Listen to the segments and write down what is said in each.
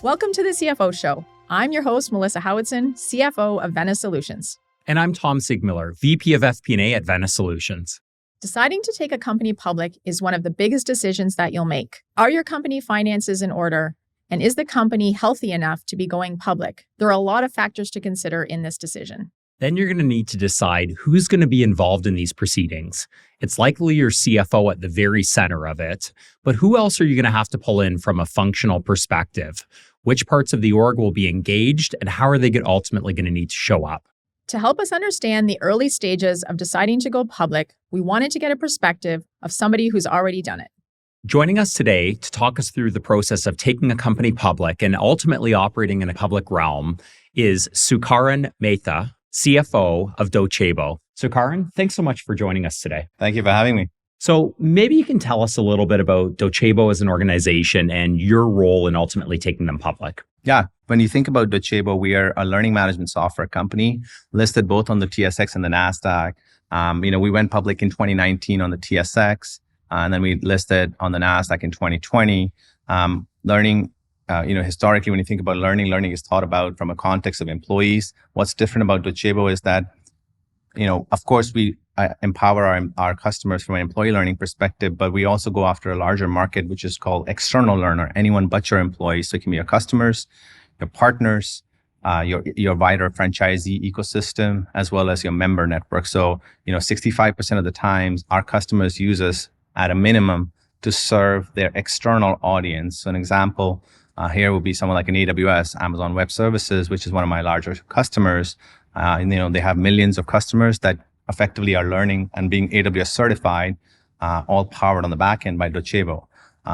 Welcome to the CFO Show. I'm your host, Melissa Howitson, CFO of Venice Solutions. And I'm Tom Sigmiller, VP of FP&A at Venice Solutions. Deciding to take a company public is one of the biggest decisions that you'll make. Are your company finances in order? And is the company healthy enough to be going public? There are a lot of factors to consider in this decision. Then you're going to need to decide who's going to be involved in these proceedings. It's likely your CFO at the very center of it, but who else are you going to have to pull in from a functional perspective? Which parts of the org will be engaged, and how are they ultimately going to need to show up? To help us understand the early stages of deciding to go public, we wanted to get a perspective of somebody who's already done it. Joining us today to talk us through the process of taking a company public and ultimately operating in a public realm is Sukran Mehta, CFO of Docebo. Sukaran, thanks so much for joining us today. Thank you for having me. So maybe you can tell us a little bit about Docebo as an organization and your role in ultimately taking them public. Yeah, when you think about Docebo, we are a learning management software company listed both on the TSX and the NASDAQ. We went public in 2019 on the TSX, and then we listed on the NASDAQ in 2020. Historically, when you think about learning is thought about from a context of employees. What's different about Docebo is that, of course, we empower our customers from an employee learning perspective, but we also go after a larger market, which is called external learner, anyone but your employees. So it can be your customers, your partners, your wider franchisee ecosystem, as well as your member network. So, 65% of the times our customers use us at a minimum to serve their external audience. So an example here would be someone like an AWS, Amazon Web Services, which is one of my larger customers. They have millions of customers that effectively are learning and being AWS certified, all powered on the back end by Docebo.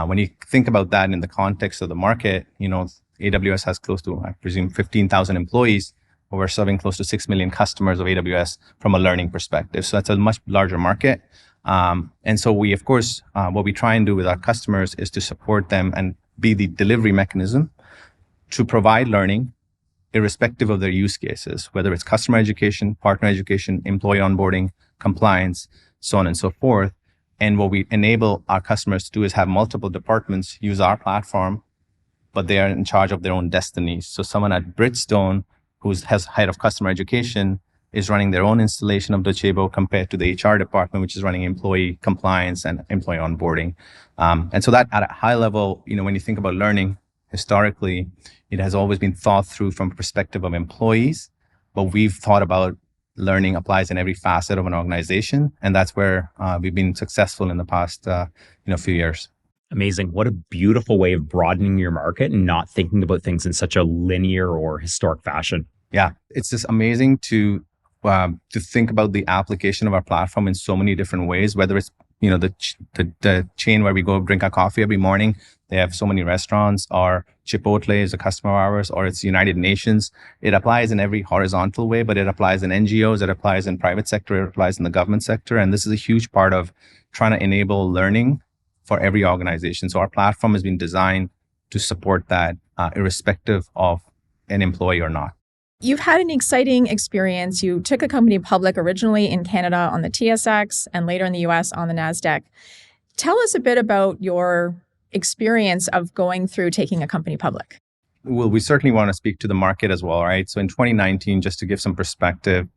When you think about that in the context of the market, AWS has close to, I presume, 15,000 employees, but we're serving close to 6 million customers of AWS from a learning perspective. So that's a much larger market. And so we, of course, what we try and do with our customers is to support them and be the delivery mechanism to provide learning irrespective of their use cases, whether it's customer education, partner education, employee onboarding, compliance, so on and so forth. And what we enable our customers to do is have multiple departments use our platform, but they are in charge of their own destinies. So someone at Bridgestone, who's head of customer education, is running their own installation of Docebo compared to the HR department, which is running employee compliance and employee onboarding. And so that at a high level, when you think about learning, historically, it has always been thought through from a perspective of employees, but we've thought about learning applies in every facet of an organization. And that's where we've been successful in the past few years. Amazing. What a beautiful way of broadening your market and not thinking about things in such a linear or historic fashion. Yeah, it's just amazing to think about the application of our platform in so many different ways, whether it's the chain where we go drink our coffee every morning. They have so many restaurants, or Chipotle is a customer of ours, or it's United Nations. It applies in every horizontal way, but it applies in NGOs, it applies in private sector, it applies in the government sector. And this is a huge part of trying to enable learning for every organization. So our platform has been designed to support that irrespective of an employee or not. You've had an exciting experience. You took a company public originally in Canada on the TSX and later in the US on the NASDAQ. Tell us a bit about your experience of going through taking a company public. Well, we certainly want to speak to the market as well, right? So in 2019, just to give some perspective,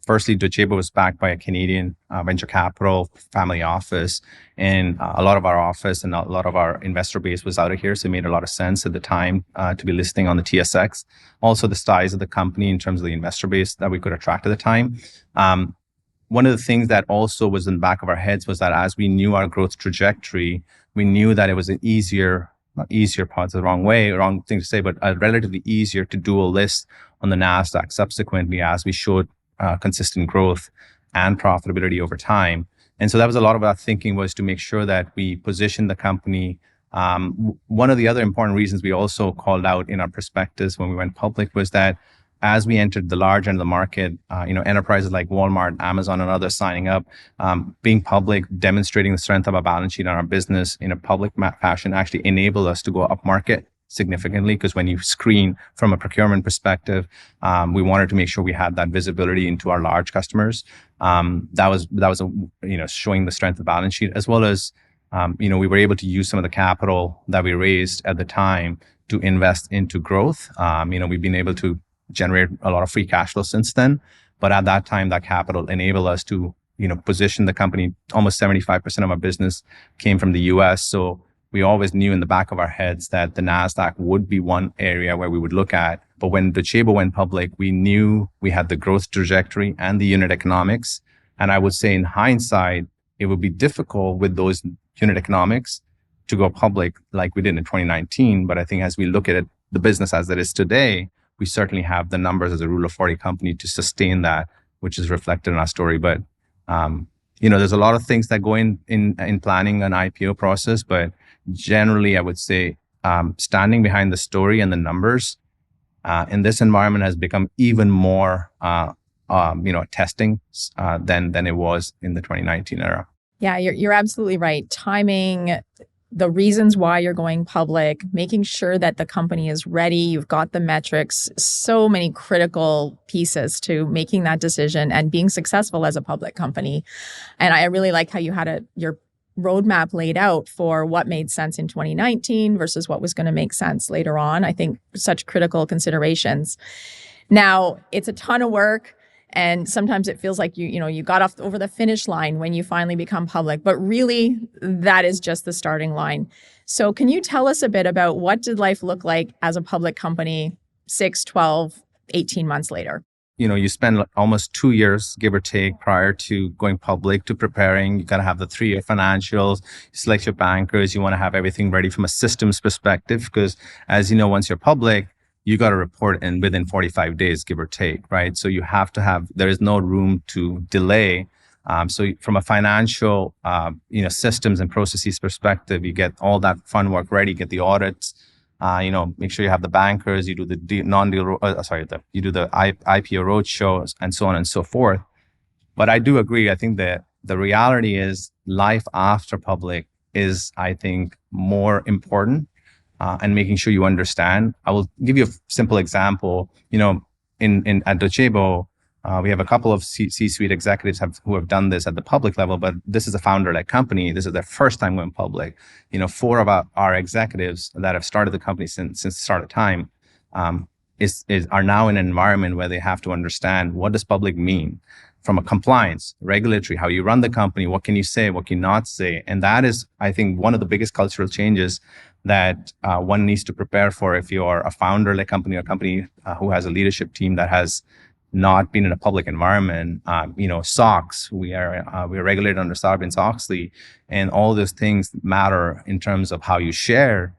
firstly, Docebo was backed by a Canadian venture capital family office, and a lot of our office and a lot of our investor base was out of here, so it made a lot of sense at the time to be listing on the TSX. Also, the size of the company in terms of the investor base that we could attract at the time. One of the things that also was in the back of our heads was that as we knew our growth trajectory, we knew that it was an not easier, part's the wrong thing to say, but relatively easier to dual list on the NASDAQ subsequently as we showed consistent growth and profitability over time. And so that was a lot of our thinking, was to make sure that we position the company. One of the other important reasons we also called out in our prospectus when we went public was that as we entered the large end of the market, enterprises like Walmart, Amazon, and others signing up, being public, demonstrating the strength of our balance sheet and our business in a public fashion actually enabled us to go up market significantly, because when you screen from a procurement perspective, we wanted to make sure we had that visibility into our large customers. That was showing the strength of the balance sheet, as well as we were able to use some of the capital that we raised at the time to invest into growth. We've been able to generate a lot of free cash flow since then. But at that time, that capital enabled us to, position the company. Almost 75% of our business came from the US. So we always knew in the back of our heads that the NASDAQ would be one area where we would look at. But when Docebo went public, we knew we had the growth trajectory and the unit economics. And I would say in hindsight, it would be difficult with those unit economics to go public like we did in 2019. But I think as we look at it, the business as it is today, we certainly have the numbers as a rule of 40 company to sustain that, which is reflected in our story. But, there's a lot of things that go in planning an IPO process. But generally, I would say standing behind the story and the numbers in this environment has become even more, testing than it was in the 2019 era. Yeah, you're absolutely right. Timing, the reasons why you're going public, making sure that the company is ready, you've got the metrics, so many critical pieces to making that decision and being successful as a public company. And I really like how you had your roadmap laid out for what made sense in 2019 versus what was going to make sense later on. I think such critical considerations. Now, it's a ton of work. And sometimes it feels like you got off over the finish line when you finally become public, but really that is just the starting line. So can you tell us a bit about what did life look like as a public company 6, 12, 18 months later? You spend almost 2 years, give or take, prior to going public to preparing. You got to have the 3-year financials, you select your bankers, you want to have everything ready from a systems perspective, because as you know, once you're public, you got to report in within 45 days, give or take, right? So you have to there is no room to delay. So from a financial, systems and processes perspective, you get all that fun work ready, get the audits, make sure you have the bankers, you do the you do the IPO roadshows and so on and so forth. But I do agree. I think that the reality is life after public is, I think, more important. And making sure you understand. I will give you a simple example. At Docebo, we have a couple of C-suite executives who have done this at the public level, but this is a founder-led company. This is their first time going public. 4 of our executives that have started the company since the start of time are now in an environment where they have to understand, what does public mean from a compliance, regulatory, how you run the company, what can you say, what can you not say. And that is, I think, one of the biggest cultural changes that one needs to prepare for if you're a founder-led company or a company who has a leadership team that has not been in a public environment. SOX, we're regulated under Sarbanes-Oxley, and all those things matter in terms of how you share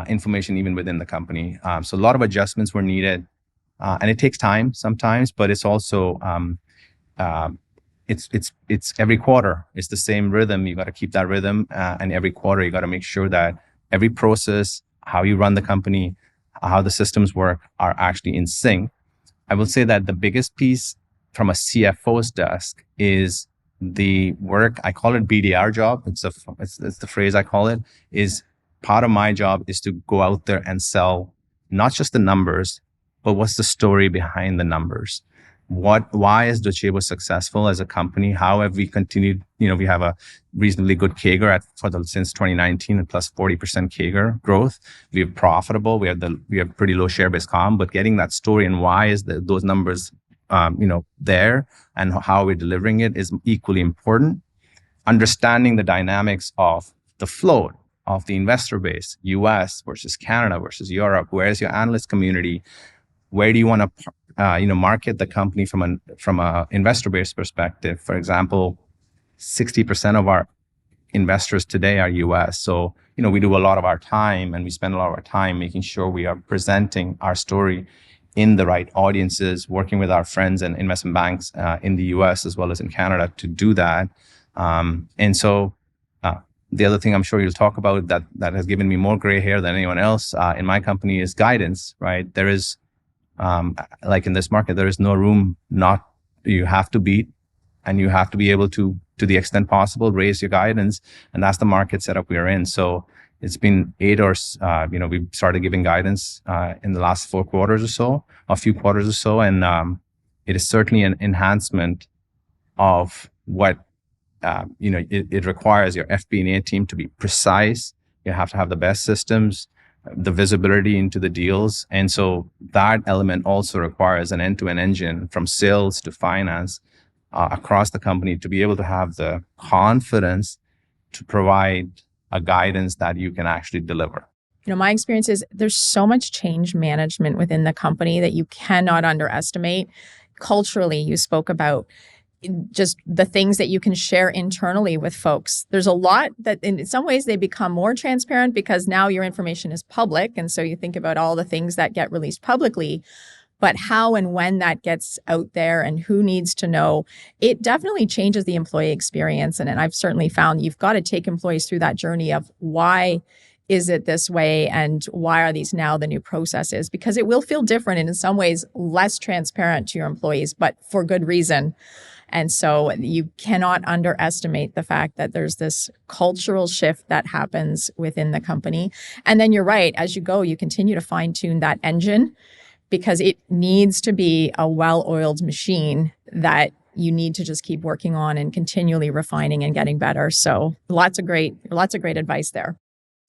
information even within the company. So a lot of adjustments were needed, and it takes time sometimes, but it's also it's every quarter. It's the same rhythm. You got to keep that rhythm, and every quarter you got to make sure that every process, how you run the company, how the systems work are actually in sync. I will say that the biggest piece from a CFO's desk is the work. I call it BDR job. It's the phrase I call it. Is part of my job is to go out there and sell not just the numbers, but what's the story behind the numbers. Why is Docebo successful as a company? How have we continued? We have a reasonably good CAGR since 2019 and plus 40% CAGR growth. We're profitable. We have pretty low share-based comp, but getting that story and why is those numbers, there and how we're delivering it is equally important. Understanding the dynamics of the float of the investor base, US versus Canada versus Europe. Where is your analyst community? Where do you want to market the company from a investor base perspective? For example, 60% of our investors today are US. So, we do a lot of our time and we spend a lot of our time making sure we are presenting our story in the right audiences, working with our friends and investment banks in the US as well as in Canada to do that. And so the other thing I'm sure you'll talk about that has given me more gray hair than anyone else in my company is guidance, right? There is, like in this market, there is no room you have to beat, and you have to be able to the extent possible, raise your guidance. And that's the market setup we're in. So it's been 8 or, we've started giving guidance in the last 4 quarters or so, a few quarters or so. And it is certainly an enhancement of what, it requires your FP&A team to be precise. You have to have the best systems. the visibility into the deals. And so that element also requires an end-to-end engine from sales to finance across the company to be able to have the confidence to provide a guidance that you can actually deliver. My experience is there's so much change management within the company that you cannot underestimate. Culturally, you spoke about just the things that you can share internally with folks. There's a lot that in some ways they become more transparent because now your information is public. And so you think about all the things that get released publicly, but how and when that gets out there and who needs to know, it definitely changes the employee experience. And I've certainly found you've got to take employees through that journey of why is it this way and why are these now the new processes? Because it will feel different and in some ways less transparent to your employees, but for good reason. And so you cannot underestimate the fact that there's this cultural shift that happens within the company. And then you're right, as you go, you continue to fine tune that engine because it needs to be a well-oiled machine that you need to just keep working on and continually refining and getting better. So lots of great advice there.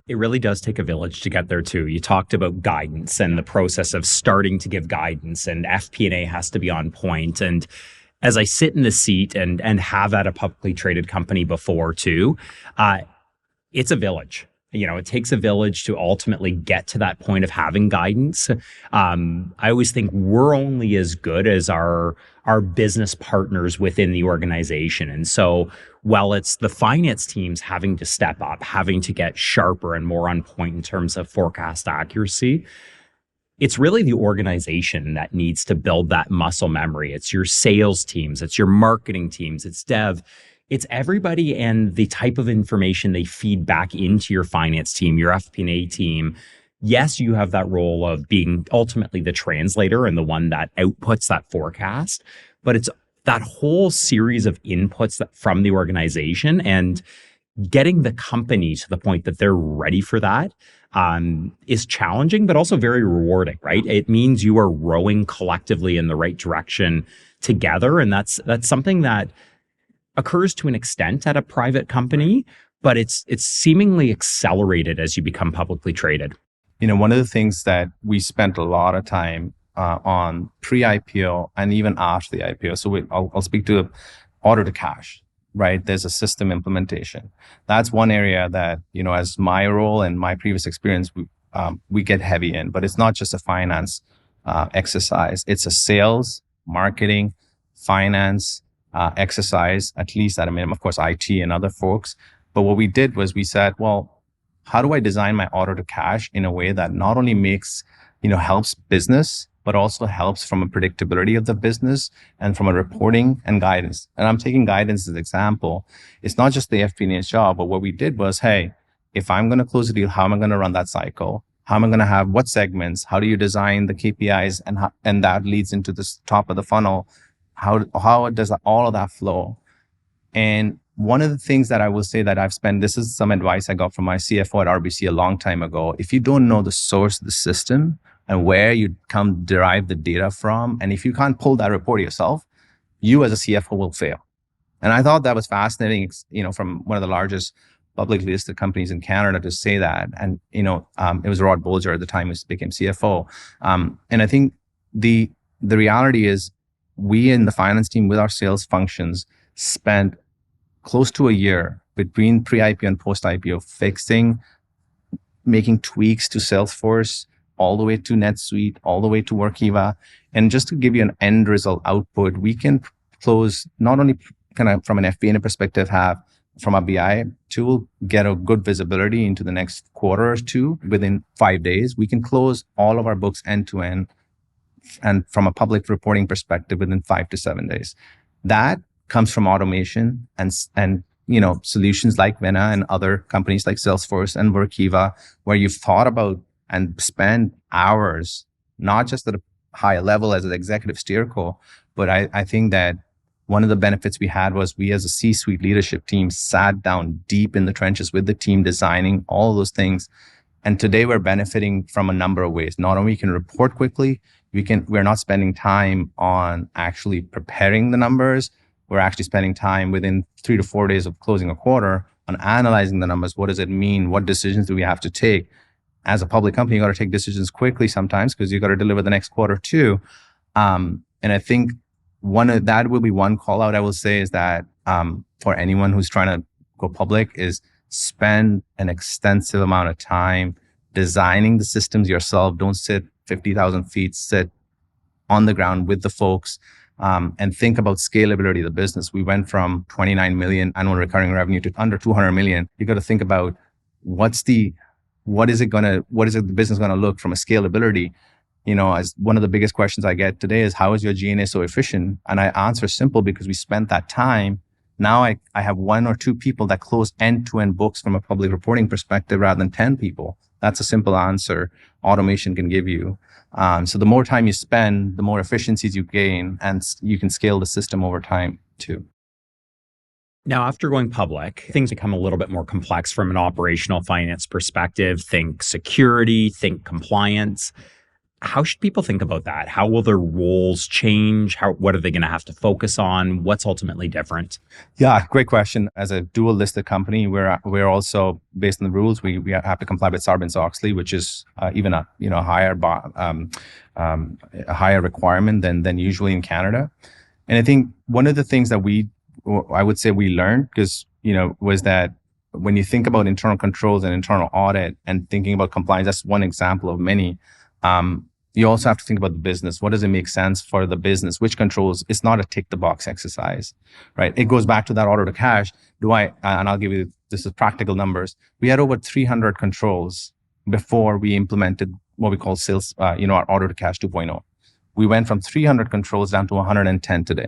It really does take a village to get there too. You talked about guidance and the process of starting to give guidance, and FP&A has to be on point. And as I sit in the seat and have at a publicly traded company before too, it's a village. It takes a village to ultimately get to that point of having guidance. I always think we're only as good as our business partners within the organization. And so while it's the finance teams having to step up, having to get sharper and more on point in terms of forecast accuracy, it's really the organization that needs to build that muscle memory. It's your sales teams, it's your marketing teams, it's dev. It's everybody and the type of information they feed back into your finance team, your FP&A team. Yes, you have that role of being ultimately the translator and the one that outputs that forecast, but it's that whole series of inputs from the organization and getting the company to the point that they're ready for that is challenging, but also very rewarding, right? It means you are rowing collectively in the right direction together. And that's something that occurs to an extent at a private company, but it's seemingly accelerated as you become publicly traded. One of the things that we spent a lot of time on pre-IPO and even after the IPO. So I'll speak to order to cash, right? There's a system implementation. That's one area that, as my role and my previous experience, we get heavy in, but it's not just a finance exercise. It's a sales, marketing, finance exercise, at least at a minimum, of course, IT and other folks. But what we did was we said, well, how do I design my order to cash in a way that not only makes, helps business, but also helps from a predictability of the business and from a reporting and guidance. And I'm taking guidance as an example. It's not just the FP&A job, but what we did was, hey, if I'm going to close a deal, how am I going to run that cycle? How am I going to have what segments? How do you design the KPIs? And that leads into the top of the funnel. How does all of that flow? And one of the things that I will say that this is some advice I got from my CFO at RBC a long time ago. If you don't know the source of the system and where you derive the data from, and if you can't pull that report yourself, you as a CFO will fail. And I thought that was fascinating, from one of the largest publicly listed companies in Canada to say that. And, it was Rod Bolger at the time who became CFO. And I think the reality is we in the finance team with our sales functions spent close to a year between pre-IPO and post-IPO making tweaks to Salesforce, all the way to NetSuite, all the way to Workiva. And just to give you an end result output, we can close not only kind of from an FP&A perspective, have from a BI tool, get a good visibility into the next quarter or two within 5 days. We can close all of our books end to end. And from a public reporting perspective, within 5 to 7 days. That comes from automation and solutions like Vena and other companies like Salesforce and Workiva, where you've thought about and spend hours, not just at a high level as an executive steerco, but I think that one of the benefits we had was we as a C-suite leadership team sat down deep in the trenches with the team, designing all those things. And today we're benefiting from a number of ways. Not only can report quickly, we're not spending time on actually preparing the numbers. We're actually spending time within 3 to 4 days of closing a quarter on analyzing the numbers. What does it mean? What decisions do we have to take? as a public company, you got to take decisions quickly sometimes because you got to deliver the next quarter too. And I think that will be one call out I will say is that for anyone who's trying to go public is spend an extensive amount of time designing the systems yourself. Don't sit 50,000 feet, sit on the ground with the folks and think about scalability of the business. We went from 29 million annual recurring revenue to under 200 million. You got to think about what is the business going to look from a scalability. As one of the biggest questions I get today is, how is your G&A so efficient? And I answer simple, because we spent that time. Now I have 1 or 2 people that close end-to-end books from a public reporting perspective rather than 10 people. That's a simple answer automation can give you. So the more time you spend, the more efficiencies you gain, and you can scale the system over time too. Now, after going public, things become a little bit more complex from an operational finance perspective. Think security, think compliance. How should people think about that? How will their roles change? What are they going to have to focus on? What's ultimately different? Yeah, great question. As a dual listed company, we're also, based on the rules, we have to comply with Sarbanes-Oxley, which is even a higher requirement than usually in Canada. And I think one of the things that I would say we learned, was that when you think about internal controls and internal audit and thinking about compliance, that's one example of many. You also have to think about the business. What does it make sense for the business? Which controls? It's not a tick the box exercise, right? It goes back to that order to cash. And I'll give you, this is practical numbers. We had over 300 controls before we implemented what we call sales, our order to cash 2.0. We went from 300 controls down to 110 today.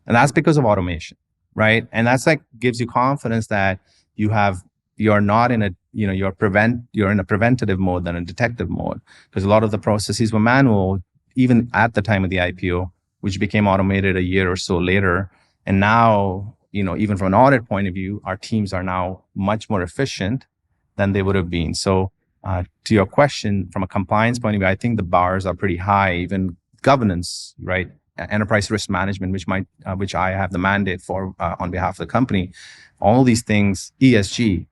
And that's because of automation, right? And that's gives you confidence that you're not in you're in a preventative mode than a detective mode, because a lot of the processes were manual, even at the time of the IPO, which became automated a year or so later. And now, even from an audit point of view, our teams are now much more efficient than they would have been. So to your question, from a compliance point of view, I think the bars are pretty high. Even governance, right? Enterprise risk management, which I have the mandate for on behalf of the company. All these things, ESG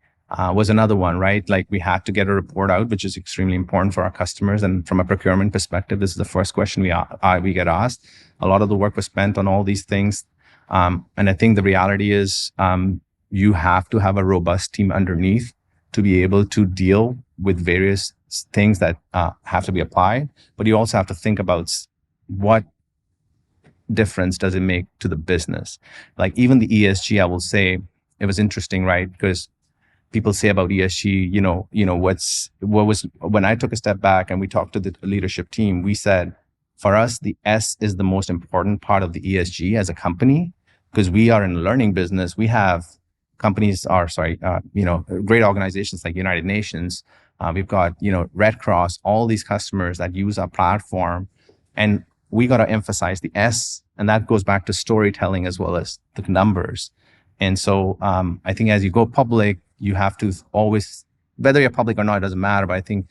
was another one, right? We had to get a report out, which is extremely important for our customers. And from a procurement perspective, this is the first question we get asked. A lot of the work was spent on all these things. And I think the reality is you have to have a robust team underneath to be able to deal with various things that have to be applied. But you also have to think about what difference does it make to the business. Even the ESG, I will say, it was interesting, right? Because people say about ESG, what was when I took a step back and we talked to the leadership team, we said, for us, the S is the most important part of the ESG as a company, because we are in a learning business. We have great organizations like United Nations. We've got, Red Cross, all these customers that use our platform. And we got to emphasize the S, and that goes back to storytelling as well as the numbers. And so I think as you go public, you have to always, whether you're public or not, it doesn't matter. But I think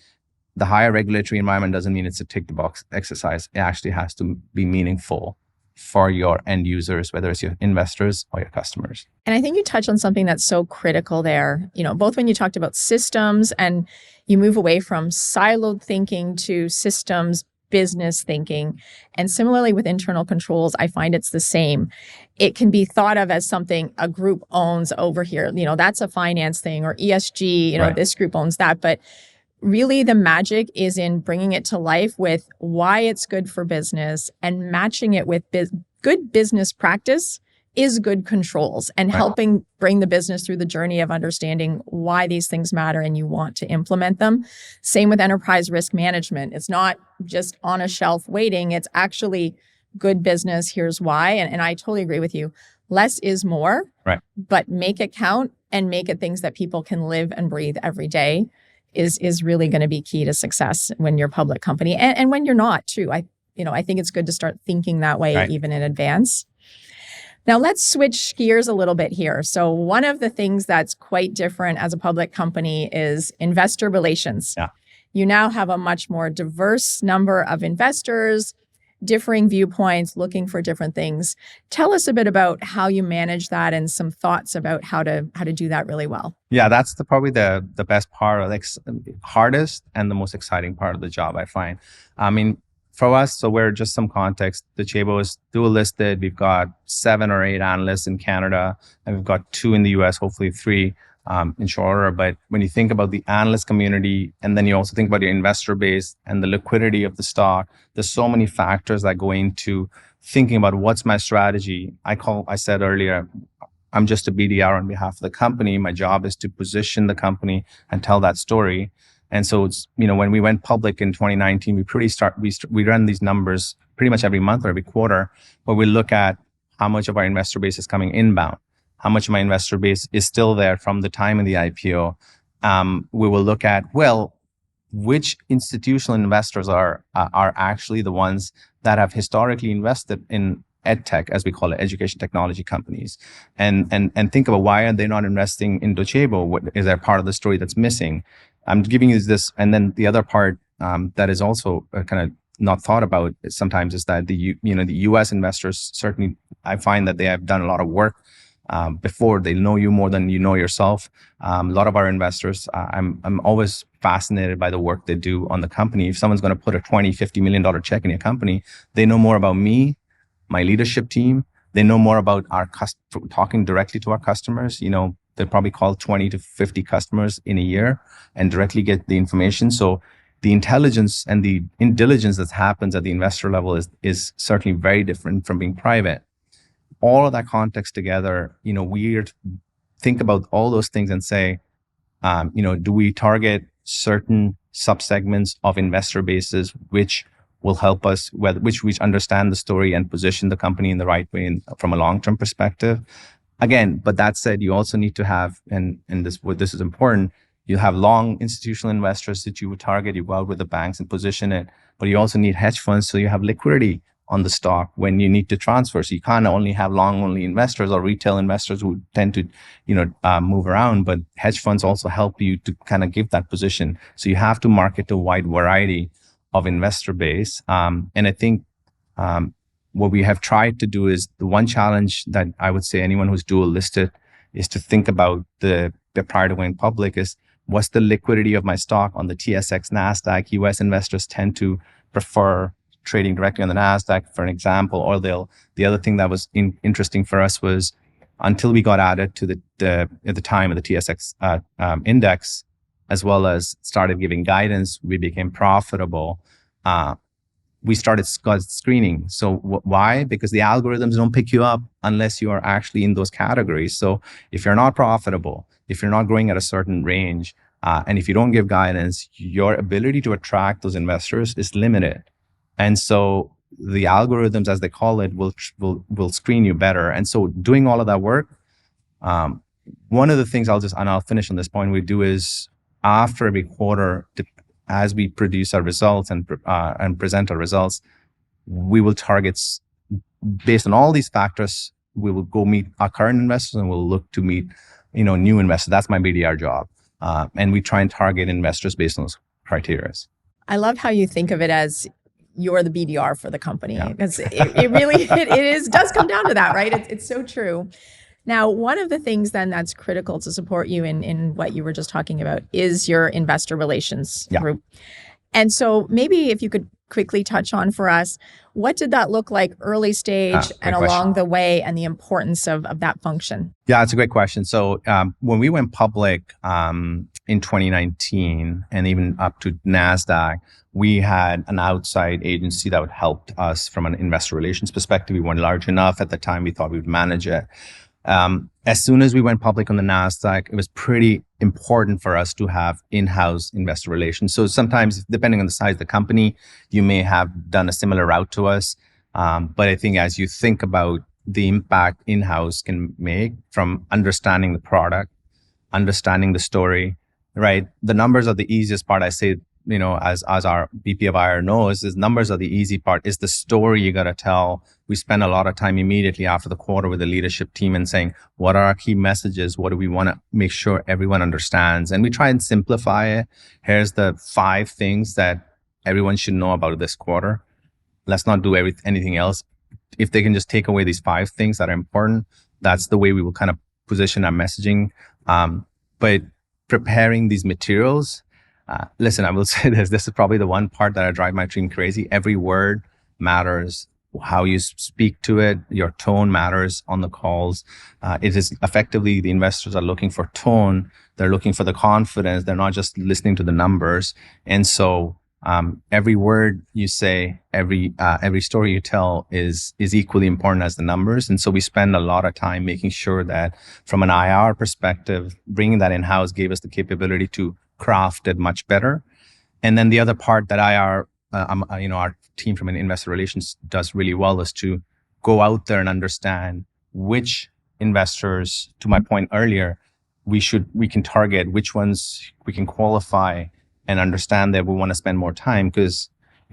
the higher regulatory environment doesn't mean it's a tick the box exercise. It actually has to be meaningful for your end users, whether it's your investors or your customers. And I think you touched on something that's so critical there, both when you talked about systems and you move away from siloed thinking to systems business thinking. And similarly with internal controls, I find it's the same. It can be thought of as something a group owns over here. That's a finance thing, or ESG, right. This group owns that. But really the magic is in bringing it to life with why it's good for business and matching it with good business practice is good controls, and helping bring the business through the journey of understanding why these things matter and you want to implement them. Same with enterprise risk management. It's not just on a shelf waiting. It's actually good business. Here's why. And I totally agree with you. Less is more, right? But make it count and make it things that people can live and breathe every day is really going to be key to success when you're a public company and when you're not too. I think it's good to start thinking that way even in advance. Now, let's switch gears a little bit here. So one of the things that's quite different as a public company is investor relations. Yeah. You now have a much more diverse number of investors. differing viewpoints, looking for different things. Tell us a bit about how you manage that and some thoughts about how to do that really well. Yeah, that's probably the best part, like hardest and the most exciting part of the job, I find. I mean, for us, so we're just some context. Docebo is dual listed. We've got 7 or 8 analysts in Canada, and we've got 2 in the US, hopefully 3 in short order. But when you think about the analyst community, and then you also think about your investor base and the liquidity of the stock, there's so many factors that go into thinking about what's my strategy. I said earlier, I'm just a BDR on behalf of the company. My job is to position the company and tell that story. And so it's, when we went public in 2019, we run these numbers pretty much every month or every quarter, where we look at how much of our investor base is coming inbound, how much of my investor base is still there from the time of the IPO. We will look at, which institutional investors are actually the ones that have historically invested in edtech, as we call it, education technology companies, and think about why are they not investing in Docebo? What is there part of the story that's missing? I'm giving you this, and then the other part that is also kind of not thought about sometimes is that the U.S. investors, certainly I find that they have done a lot of work before. They know you more than you know yourself. A lot of our investors, I'm always fascinated by the work they do on the company. If someone's going to put a $20-50 million check in your company, they know more about me, my leadership team. They know more about talking directly to our customers. They probably call 20 to 50 customers in a year and directly get the information. So the intelligence and the diligence that happens at the investor level is certainly very different from being private. All of that context together, we think about all those things and say, do we target certain subsegments of investor bases which will help us, which understand the story and position the company in the right way from a long-term perspective? Again, but that said, you also need to have, and this is important, you have long institutional investors that you would target. You go out with the banks and position it, but you also need hedge funds, so you have liquidity on the stock when you need to transfer. So you can't only have long-only investors or retail investors who tend to, move around, but hedge funds also help you to kind of give that position. So you have to market to a wide variety of investor base. And I think what we have tried to do is, the one challenge that I would say anyone who's dual listed is to think about the prior to going public is, what's the liquidity of my stock on the TSX, NASDAQ? US investors tend to prefer trading directly on the NASDAQ, for an example, or the other thing that was interesting for us was, until we got added to at the time of the TSX index, as well as started giving guidance, we became profitable. We started screening. So why? Because the algorithms don't pick you up unless you are actually in those categories. So if you're not profitable, if you're not growing at a certain range, and if you don't give guidance, your ability to attract those investors is limited. And so the algorithms, as they call it, will screen you better. And so doing all of that work, one of the things I'll finish on this point, we do is, after every quarter, as we produce our results and present our results, we will target, based on all these factors, we will go meet our current investors and we'll look to meet, new investors. That's my BDR job. And we try and target investors based on those criteria. I love how you think of it as you're the BDR for the company, because it really does come down to that, right? It's so true. Now, one of the things then that's critical to support you in what you were just talking about is your investor relations group. And so maybe if you could quickly touch on for us, what did that look like early stage and along the way, and the importance of that function? Yeah, it's a great question. So when we went public in 2019 and even up to NASDAQ, we had an outside agency that would help us from an investor relations perspective. We weren't large enough at the time. We thought we would manage it. As soon as we went public on the NASDAQ, it was pretty important for us to have in-house investor relations. So sometimes, depending on the size of the company, you may have done a similar route to us. But I think as you think about the impact in-house can make from understanding the product, understanding the story, right? The numbers are the easiest part. I say, as our VP of IR knows, is numbers are the easy part. Is the story you got to tell. We spend a lot of time immediately after the quarter with the leadership team and saying, what are our key messages? What do we want to make sure everyone understands? And we try and simplify it. Here's the 5 things that everyone should know about this quarter. let's not do anything else. If they can just take away these 5 things that are important, that's the way we will kind of position our messaging. But preparing these materials, listen, I will say this is probably the one part that I drive my team crazy. Every word matters. How you speak to it, your tone matters on the calls. It is effectively, the investors are looking for tone. They're looking for the confidence. They're not just listening to the numbers. And so every word you say, every story you tell is equally important as the numbers. And so we spend a lot of time making sure that from an IR perspective, bringing that in-house gave us the capability to craft it much better. And then the other part that IR, our team from an investor relations does really well is to go out there and understand which investors, to my point earlier, we can target, which ones we can qualify, and understand that we want to spend more time. Because,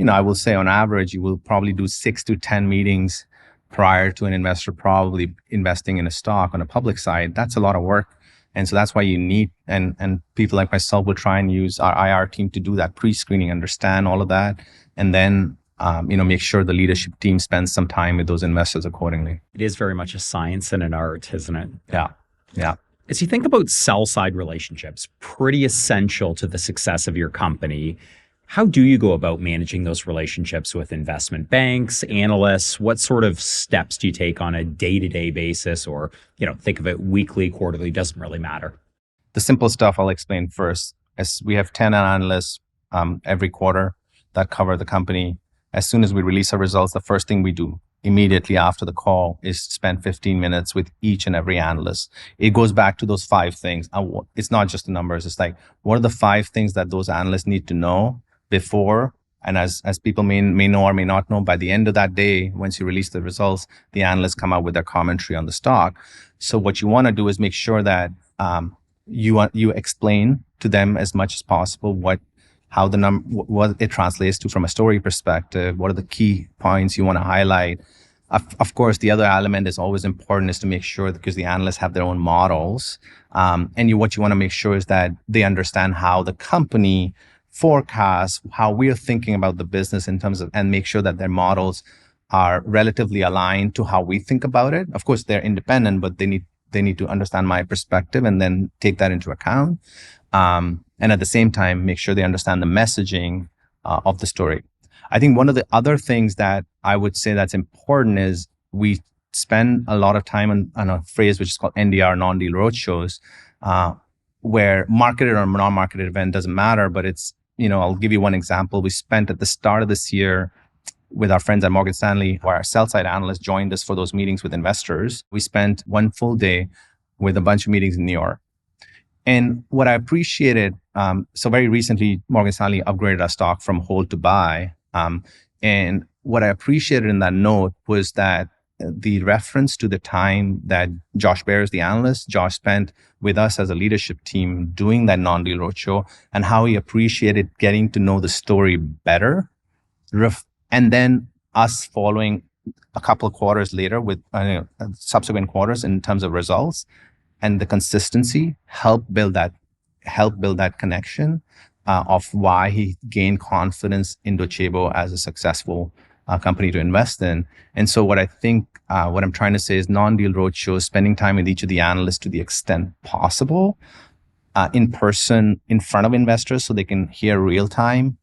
I will say on average, you will probably do 6 to 10 meetings prior to an investor probably investing in a stock on a public side. That's a lot of work. And so that's why you need, and people like myself will try and use our IR team to do that pre-screening, understand all of that, and then make sure the leadership team spends some time with those investors accordingly. It is very much a science and an art, isn't it? Yeah. As you think about sell-side relationships, pretty essential to the success of your company. How do you go about managing those relationships with investment banks, analysts? What sort of steps do you take on a day-to-day basis, or, think of it weekly, quarterly, doesn't really matter? The simple stuff I'll explain first. As we have 10 analysts every quarter that cover the company. As soon as we release our results, the first thing we do immediately after the call is spend 15 minutes with each and every analyst. It goes back to those 5 things. It's not just the numbers. It's like, what are the 5 things that those analysts need to know before? And as people may know or may not know, by the end of that day, once you release the results, the analysts come out with their commentary on the stock. So what you want to do is make sure that you explain to them as much as possible what it translates to from a story perspective. What are the key points you want to highlight? Of course, the other element is always important, is to make sure, because the analysts have their own models, what you want to make sure is that they understand how the company forecasts, how we're thinking about the business in terms of, and make sure that their models are relatively aligned to how we think about it. Of course, they're independent, but they need to understand my perspective and then take that into account. And at the same time, make sure they understand the messaging of the story. I think one of the other things that I would say that's important is we spend a lot of time on a phrase which is called NDR, non-deal roadshows, where marketed or non-marketed event doesn't matter, but it's, I'll give you one example. We spent at the start of this year with our friends at Morgan Stanley, where our sell-side analysts joined us for those meetings with investors. We spent one full day with a bunch of meetings in New York. And what I appreciated, so very recently, Morgan Stanley upgraded our stock from hold to buy. And what I appreciated in that note was that the reference to the time that Josh Bears, the analyst, Josh spent with us as a leadership team doing that non-deal roadshow, and how he appreciated getting to know the story better. And then us following a couple of quarters later with subsequent quarters in terms of results, and the consistency help build that connection of why he gained confidence in Docebo as a successful company to invest in. And so what I think, what I'm trying to say is non-deal roadshows, spending time with each of the analysts to the extent possible, in person, in front of investors, so they can hear real time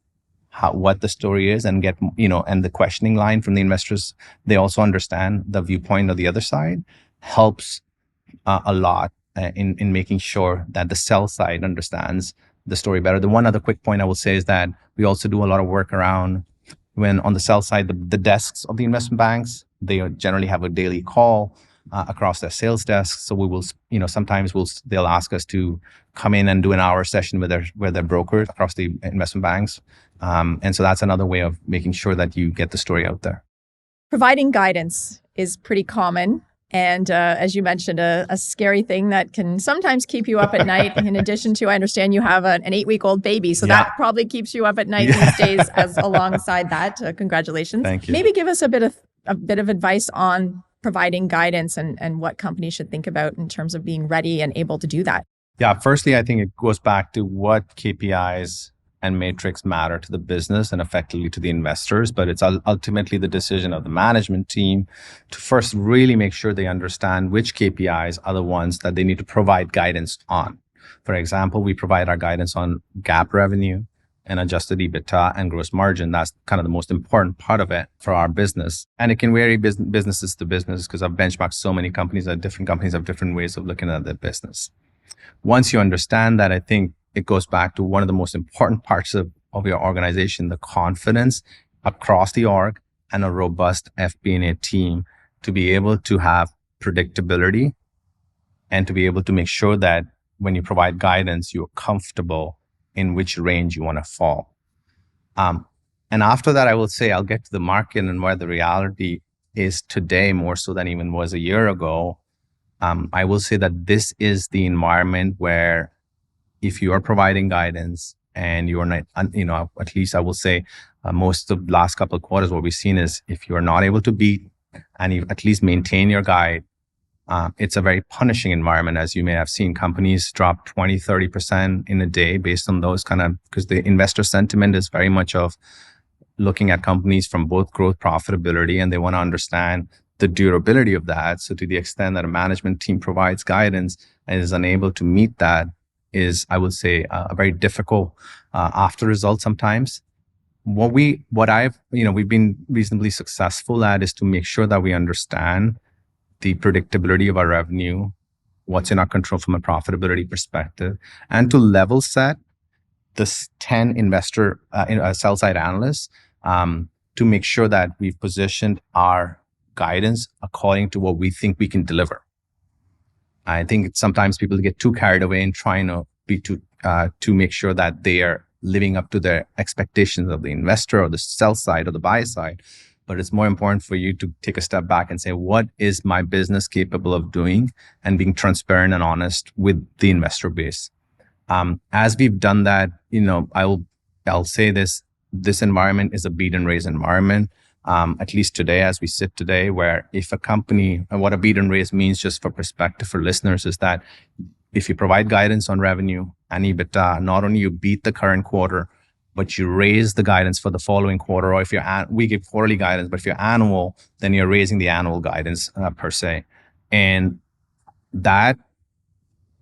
what the story is, and get, and the questioning line from the investors. They also understand the viewpoint of the other side, helps a lot in making sure that the sell side understands the story better. The one other quick point I will say is that we also do a lot of work around, when on the sell side, the desks of the investment banks, they generally have a daily call across their sales desks. So we will, sometimes they'll ask us to come in and do an hour session with their brokers across the investment banks. And so that's another way of making sure that you get the story out there. Providing guidance is pretty common. And as you mentioned, a scary thing that can sometimes keep you up at night. In addition to, I understand you have an 8-week-old baby, so that probably keeps you up at night these days. As alongside that, congratulations. Thank you. Maybe give us a bit of advice on providing guidance and what companies should think about in terms of being ready and able to do that. Yeah. Firstly, I think it goes back to what KPIs and metrics matter to the business and effectively to the investors, but it's ultimately the decision of the management team to first really make sure they understand which KPIs are the ones that they need to provide guidance on. For example, we provide our guidance on GAAP revenue and adjusted EBITDA and gross margin. That's kind of the most important part of it for our business. And it can vary businesses to business because I've benchmarked so many companies that different companies have different ways of looking at their business. Once you understand that, I think it goes back to one of the most important parts of your organization, the confidence across the org and a robust FP&A team to be able to have predictability and to be able to make sure that when you provide guidance, you're comfortable in which range you want to fall. And after that, I will say I'll get to the market and where the reality is today more so than even was a year ago. I will say that this is the environment where if you are providing guidance and you're not, at least I will say most of the last couple of quarters, what we've seen is if you are not able to beat and you at least maintain your guide, it's a very punishing environment. As you may have seen, companies drop 20, 30% in a day based on those because the investor sentiment is very much of looking at companies from both growth, profitability, and they want to understand the durability of that. So to the extent that a management team provides guidance and is unable to meet that is, I would say, a very difficult after result sometimes. We've been reasonably successful at is to make sure that we understand the predictability of our revenue, what's in our control from a profitability perspective, and to level set the 10 investor sell side analysts to make sure that we've positioned our guidance according to what we think we can deliver. I think sometimes people get too carried away in trying to make sure that they are living up to their expectations of the investor or the sell side or the buy side. But it's more important for you to take a step back and say, what is my business capable of doing, and being transparent and honest with the investor base. As we've done that, I'll say this environment is a beat and raise environment. At least today, as we sit today, where if a company, and what a beat and raise means just for perspective for listeners is that if you provide guidance on revenue and EBITDA, not only you beat the current quarter, but you raise the guidance for the following quarter, or if we give quarterly guidance, but if you're annual, then you're raising the annual guidance per se. And that,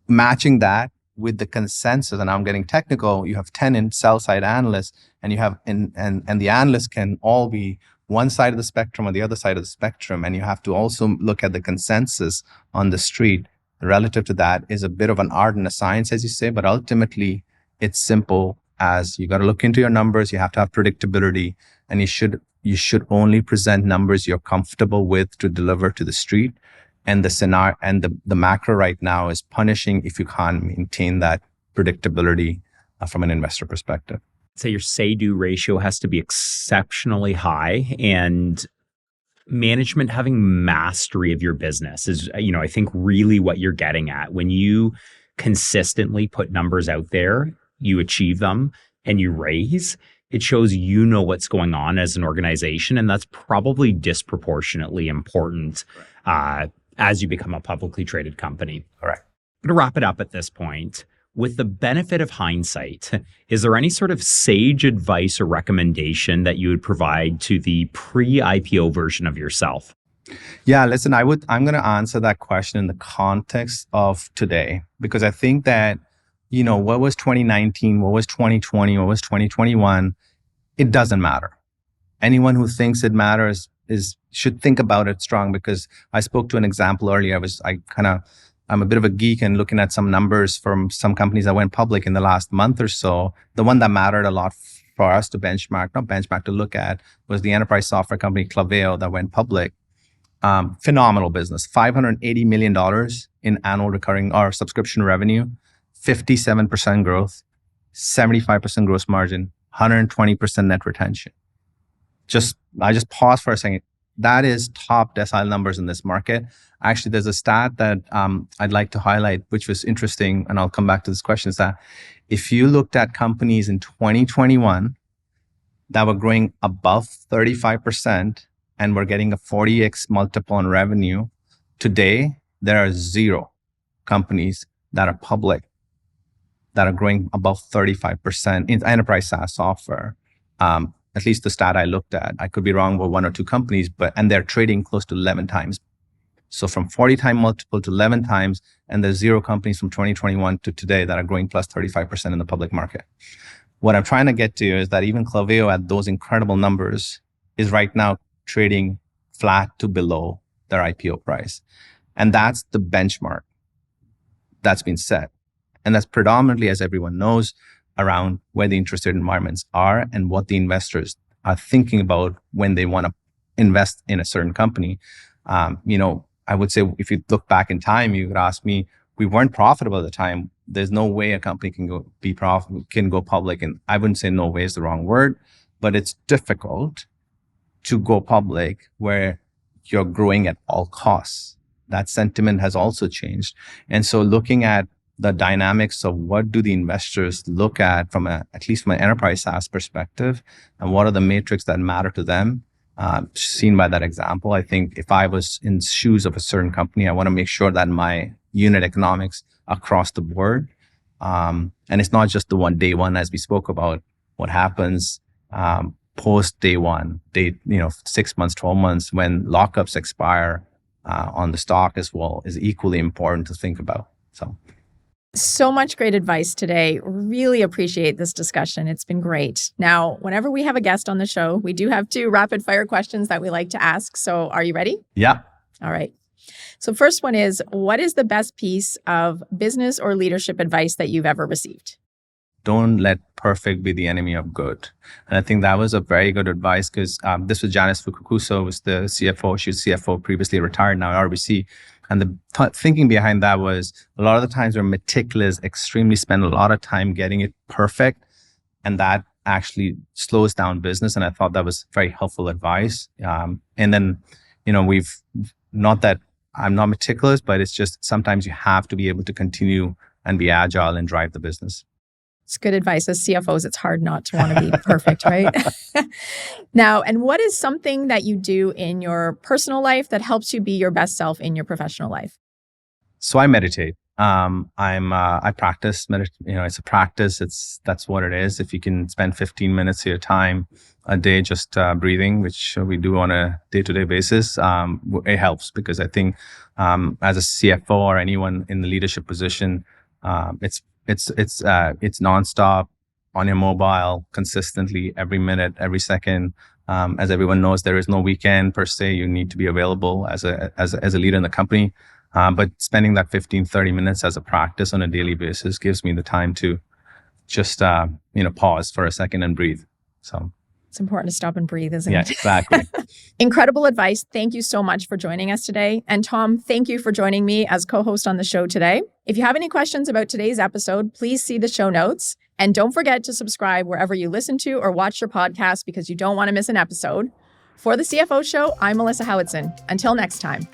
matching that with the consensus, and I'm getting technical, you have 10 sell side analysts, and you have, and the analysts can all be one side of the spectrum or the other side of the spectrum. And you have to also look at the consensus on the street relative to that is a bit of an art and a science, as you say, but ultimately it's simple as you got to look into your numbers. You have to have predictability, and you should only present numbers you're comfortable with to deliver to the street. And the scenario and the macro right now is punishing if you can't maintain that predictability from an investor perspective. So your say-do ratio has to be exceptionally high, and management having mastery of your business is, I think really what you're getting at. When you consistently put numbers out there, you achieve them and you raise, it shows what's going on as an organization. And that's probably disproportionately important as you become a publicly traded company. Correct. To wrap it up at this point, with the benefit of hindsight, is there any sort of sage advice or recommendation that you would provide to the pre-IPO version of yourself? Yeah, listen, I'm going to answer that question in the context of today, because I think that, what was 2019, what was 2020, what was 2021, it doesn't matter. Anyone who thinks it matters should think about it strong, because I spoke to an example earlier. I'm a bit of a geek and looking at some numbers from some companies that went public in the last month or so. The one that mattered a lot for us to to look at was the enterprise software company Claveo that went public. Phenomenal business, $580 million in annual recurring or subscription revenue, 57% growth, 75% gross margin, 120% net retention. I just pause for a second. That is top decile numbers in this market. Actually, there's a stat that I'd like to highlight, which was interesting, and I'll come back to this question, is that if you looked at companies in 2021 that were growing above 35% and were getting a 40x multiple on revenue, today there are 0 companies that are public that are growing above 35% in enterprise SaaS software. At least the stat I looked at. I could be wrong with one or two companies, and they're trading close to 11 times. So from 40 time multiple to 11 times, and there's 0 companies from 2021 to today that are growing plus 35% in the public market. What I'm trying to get to is that even Klaviyo at those incredible numbers is right now trading flat to below their IPO price. And that's the benchmark that's been set. And that's predominantly, as everyone knows, around where the interest rate environments are and what the investors are thinking about when they want to invest in a certain company. I would say if you look back in time, you could ask me, we weren't profitable at the time. There's no way a company can go public. And I wouldn't say no way is the wrong word, but it's difficult to go public where you're growing at all costs. That sentiment has also changed. And so looking at the dynamics of what do the investors look at at least from an enterprise SaaS perspective, and what are the metrics that matter to them, seen by that example. I think if I was in the shoes of a certain company, I want to make sure that my unit economics across the board, and it's not just the day one, as we spoke about, what happens post day one, 6 months, 12 months, when lockups expire on the stock as well, is equally important to think about. So much great advice today. Really appreciate this discussion. It's been great. Now, whenever we have a guest on the show, we do have 2 rapid fire questions that we like to ask. So are you ready? Yeah. All right. So first one is, what is the best piece of business or leadership advice that you've ever received? Don't let perfect be the enemy of good. And I think that was a very good advice, because this was Janice Fukukuso, was the CFO. She was CFO, previously retired, now at RBC. And the thinking behind that was, a lot of the times we're meticulous, extremely spend a lot of time getting it perfect. And that actually slows down business. And I thought that was very helpful advice. And then, not that I'm not meticulous, but it's just sometimes you have to be able to continue and be agile and drive the business. It's good advice. As CFOs, it's hard not to want to be perfect, right? Now, and what is something that you do in your personal life that helps you be your best self in your professional life? So I meditate. I practice. It's a practice. That's what it is. If you can spend 15 minutes of your time a day just breathing, which we do on a day-to-day basis, it helps, because I think as a CFO or anyone in the leadership position, it's nonstop on your mobile consistently, every minute, every second. As everyone knows, there is no weekend per se. You need to be available as a leader in the company. But spending that 15, 30 minutes as a practice on a daily basis gives me the time to just, pause for a second and breathe. So it's important to stop and breathe, isn't it? Yeah, exactly. Incredible advice. Thank you so much for joining us today. And Tom, thank you for joining me as co-host on the show today. If you have any questions about today's episode, please see the show notes. And don't forget to subscribe wherever you listen to or watch your podcast, because you don't want to miss an episode. For the CFO Show, I'm Melissa Howitson. Until next time.